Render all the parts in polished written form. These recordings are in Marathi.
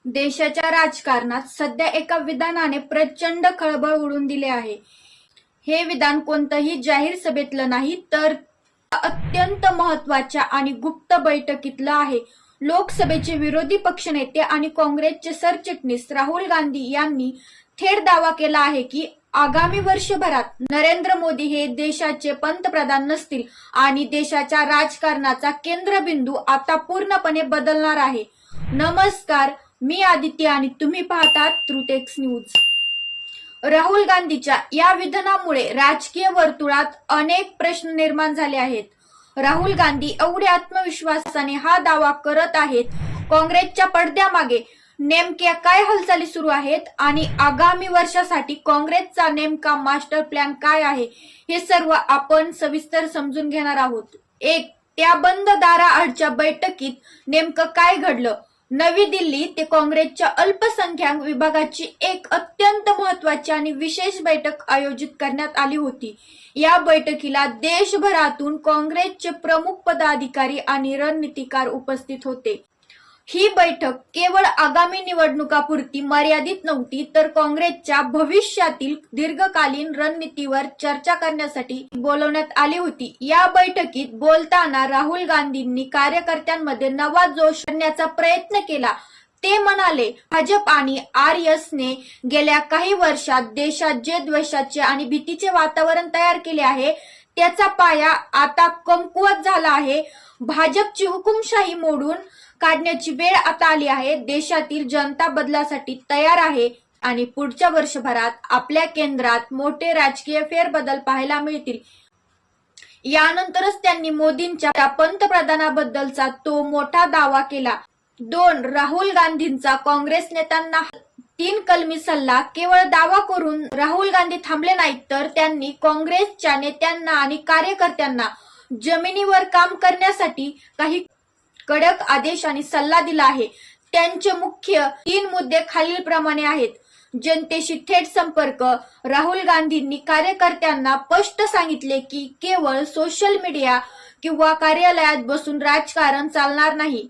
देशाच्या राजकारणात सध्या एका विधानाने प्रचंड खळबळ उडवून दिली आहे. हे विधान कोणत्याही जाहीर सभेतलं नाही, तर अत्यंत महत्त्वाच्या आणि गुप्त बैठकीतलं आहे. लोकसभेचे विरोधी पक्षनेते आणि काँग्रेसचे सरचिटणीस राहुल गांधी यांनी थेट दावा केला आहे की आगामी वर्षभरात नरेंद्र मोदी हे देशाचे पंतप्रधान नसतील आणि देशाच्या राजकारणाचा केंद्रबिंदू आता पूर्णपणे बदलणार आहे. नमस्कार, मी आदित्य आणि तुम्ही पाहतात ट्रूटेक्स न्यूज. राहुल गांधीच्या या विधानामुळे राजकीय वर्तुळात अनेक प्रश्न निर्माण झाले आहेत. राहुल गांधी एवढ्या आत्मविश्वासाने हा दावा करत आहेत. काँग्रेसच्या पडद्यामागे नेमक्या काय हालचाली सुरू आहेत आणि आगामी वर्षासाठी काँग्रेसचा नेमका मास्टर प्लॅन काय आहे, हे सर्व आपण सविस्तर समजून घेणार आहोत. त्या बंद दाराआडच्या बैठकीत नेमकं काय घडलं? नवी दिल्ली ते काँग्रेसच्या अल्पसंख्याक विभागाची एक अत्यंत महत्त्वाची आणि विशेष बैठक आयोजित करण्यात आली होती. या बैठकीला देशभरातून काँग्रेसचे प्रमुख पदाधिकारी आणि रणनीतिकार उपस्थित होते. ही बैठक केवळ आगामी निवडणुकापुरती मर्यादित नव्हती, तर काँग्रेसच्या भविष्यातील दीर्घकालीन रणनीतीवर चर्चा करण्यासाठी बोलवण्यात आली होती. या बैठकीत बोलताना राहुल गांधींनी कार्यकर्त्यांमध्ये नवा जोश आणण्याचा प्रयत्न केला. ते म्हणाले, भाजप आणि आरएसने गेल्या काही वर्षात देशात जे द्वेषाचे आणि भीतीचे वातावरण तयार केले आहे, त्याचा पाया आता कमकुवत झाला आहे. भाजपची हुकुमशाही मोडून काढण्याची वेळ आता आली आहे. देशातील जनता बदलासाठी तयार आहे आणि पुढच्या वर्षभरात आपल्या केंद्रात मोठे राजकीय फेरबदल पाहायला मिळतील. यानंतरच त्यांनी मोदींच्या पंतप्रधानाबद्दलचा तो मोठा दावा केला. 2. राहुल गांधींचा काँग्रेस नेत्यांना 3 कलमी सल्ला. केवळ दावा करून राहुल गांधी थांबले नाहीत, तर त्यांनी काँग्रेसच्या नेत्यांना आणि कार्यकर्त्यांना जमिनीवर काम करण्यासाठी काही कडक आदेश आणि सल्ला दिला आहे. त्यांचे मुख्य 3 मुद्दे खालीलप्रमाणे आहेत. जनतेशी थेट संपर्क. राहुल गांधींनी कार्यकर्त्यांना स्पष्ट सांगितले की केवळ सोशल मीडिया किंवा कार्यालयात बसून राजकारण चालणार नाही.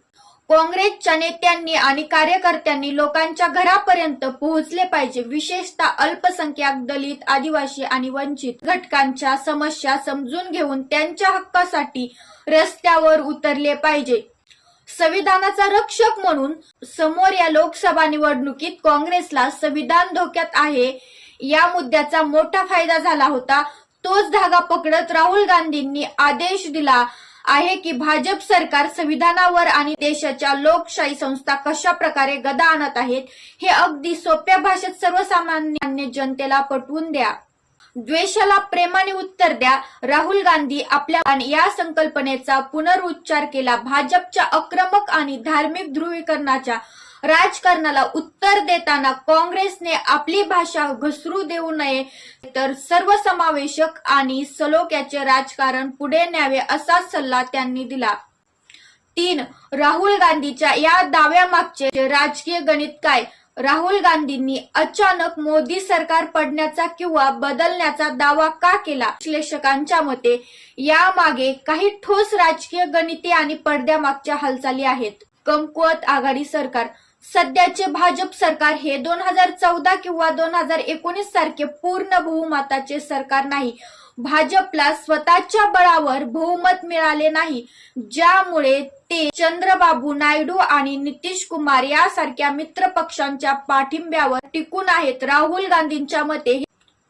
काँग्रेसच्या नेत्यांनी आणि कार्यकर्त्यांनी लोकांच्या घरापर्यंत पोहोचले पाहिजे. विशेषतः अल्पसंख्याक, दलित, आदिवासी आणि वंचित घटकांच्या समस्या समजून घेऊन त्यांच्या हक्कासाठी रस्त्यावर उतरले पाहिजे. संविधानाचा रक्षक म्हणून समोर या लोकसभा निवडणुकीत काँग्रेसला संविधान धोक्यात आहे. या मुद्द्याचा मोठा फायदा झाला होता. तोच धागा पकडत राहुल गांधींनी आदेश दिला आहे की भाजप सरकार संविधानावर आणि देशाच्या लोकशाही संस्था कशा प्रकारे गदा आणत आहेत, हे अगदी सोप्या भाषेत सर्वसामान्य जनतेला पटवून द्या. द्वेषाला प्रेमाने उत्तर द्या. राहुल गांधी आपल्या या संकल्पनेचा पुनरुच्चार केला. भाजपच्या आक्रमक आणि धार्मिक ध्रुवीकरणाच्या राजकारणाला उत्तर देताना काँग्रेसने आपली भाषा घसरू देऊ नये, तर सर्वसमावेशक आणि सलोख्याचे राजकारण पुढे न्यावे असा सल्ला त्यांनी दिला. 3. राहुल गांधीच्या या दाव्यामागचे राजकीय गणित काय? राहुल गांधींनी अचानक मोदी सरकार पडण्याचा किंवा बदलण्याचा दावा का केला? विश्लेषकांच्या मते यामागे काही ठोस राजकीय गणिते आणि पडद्यामागच्या हालचाली आहेत. कमकुवत आघाडी सरकार. सध्याचे भाजप सरकार हे 2014 किंवा 2019 सारखे पूर्ण बहुमताचे सरकार नाही. भाजपला स्वतःच्या बळावर बहुमत मिळाले नाही, ज्यामुळे ते चंद्रबाबू नायडू आणि नितीश कुमार यासारख्या मित्र पक्षांच्या पाठिंब्यावर टिकून आहेत. राहुल गांधींच्या मते हे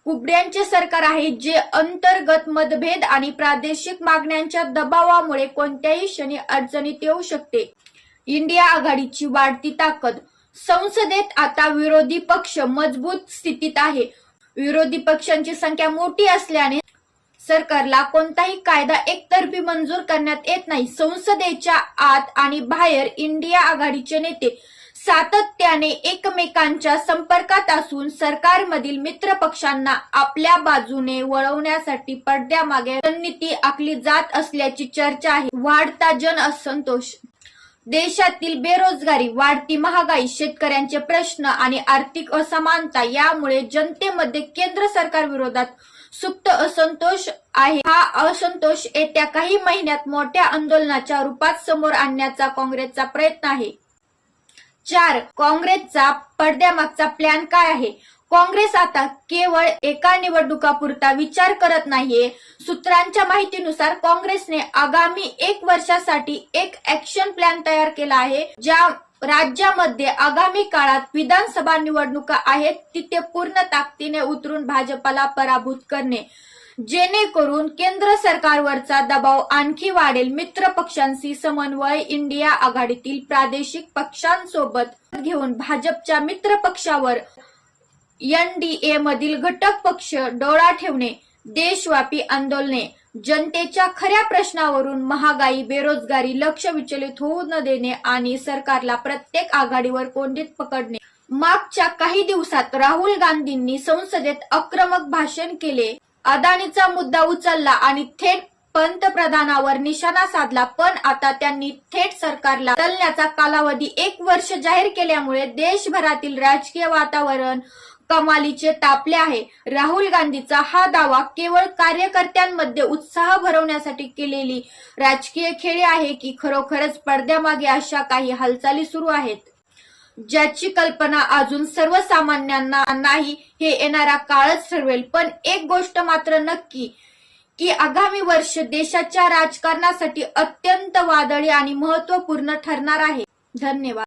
कुबड्यांचे सरकार आहे, जे अंतर्गत मतभेद आणि प्रादेशिक मागण्यांच्या दबावामुळे कोणत्याही क्षणी अडचणीत येऊ शकते. इंडिया आघाडीची वाढती ताकद. संसदेत आता विरोधी पक्ष मजबूत स्थितीत आहे. विरोधी पक्षांची संख्या मोठी असल्याने सरकारला कोणताही कायदा एकतर्फी मंजूर करण्यात येत नाही. संसदेच्या आत आणि बाहेर इंडिया आघाडीचे नेते सातत्याने एकमेकांच्या संपर्कात असून सरकारमधील मित्र पक्षांना आपल्या बाजूने वळवण्यासाठी पडद्यामागे रणनीती आखली जात असल्याची चर्चा आहे. वाढता जन असंतोष. देशातील बेरोजगारी, वाढती महागाई, शेतकऱ्यांचे प्रश्न आणि आर्थिक असमानता यामुळे जनतेमध्ये केंद्र सरकार विरोधात सुप्त असंतोष आहे. हा असंतोष येत्या काही महिन्यात मोठ्या आंदोलनाच्या रूपात समोर आणण्याचा काँग्रेसचा प्रयत्न आहे. 4. काँग्रेसचा पडद्यामागचा प्लॅन काय आहे? काँग्रेस आता केवळ एका निवडणुकापुरता विचार करत नाहीये. सूत्रांच्या माहितीनुसार काँग्रेसने आगामी 1 वर्षासाठी एक ऍक्शन प्लॅन तयार केला आहे. ज्या राज्यामध्ये आगामी काळात विधानसभा निवडणुका आहेत तिथे पूर्ण ताकदीने उतरून भाजपला पराभूत करणे, जेणेकरून केंद्र सरकारवरचा दबाव आणखी वाढेल. मित्र पक्षांशी समन्वय, इंडिया आघाडीतील प्रादेशिक पक्षांसोबत घेऊन भाजपच्या मित्र पक्षावर NDA मधील घटक पक्ष डोळा ठेवणे, देशव्यापी आंदोलने, जनतेच्या खऱ्या प्रश्नावरून महागाई, बेरोजगारी लक्ष विचलित होऊ न देणे आणि सरकारला प्रत्येक आघाडीवर कोंडीत पकडणे. मागच्या काही दिवसात राहुल गांधींनी संसदेत आक्रमक भाषण केले, अदानीचा मुद्दा उचलला आणि थेट पंतप्रधानावर निशाणा साधला. पण आता त्यांनी थेट सरकारला बदलण्याचा कालावधी 1 वर्ष जाहीर केल्यामुळे देशभरातील राजकीय वातावरण कमालीचे तापले आहे. राहुल गांधीचा हा दावा केवळ कार्यकर्त्यांमध्ये उत्साह भरवण्यासाठी केलेली राजकीय खेळी आहे की खरोखरच पडद्यामागे अशा काही हालचाली सुरू आहेत ज्याची कल्पना अजून सर्वसामान्यांना नाही, हे येणारा काळच ठरवेल. पण एक गोष्ट मात्र नक्की की आगामी वर्ष देशाच्या राजकारणासाठी अत्यंत वादळी आणि महत्त्वपूर्ण ठरणार आहे. धन्यवाद.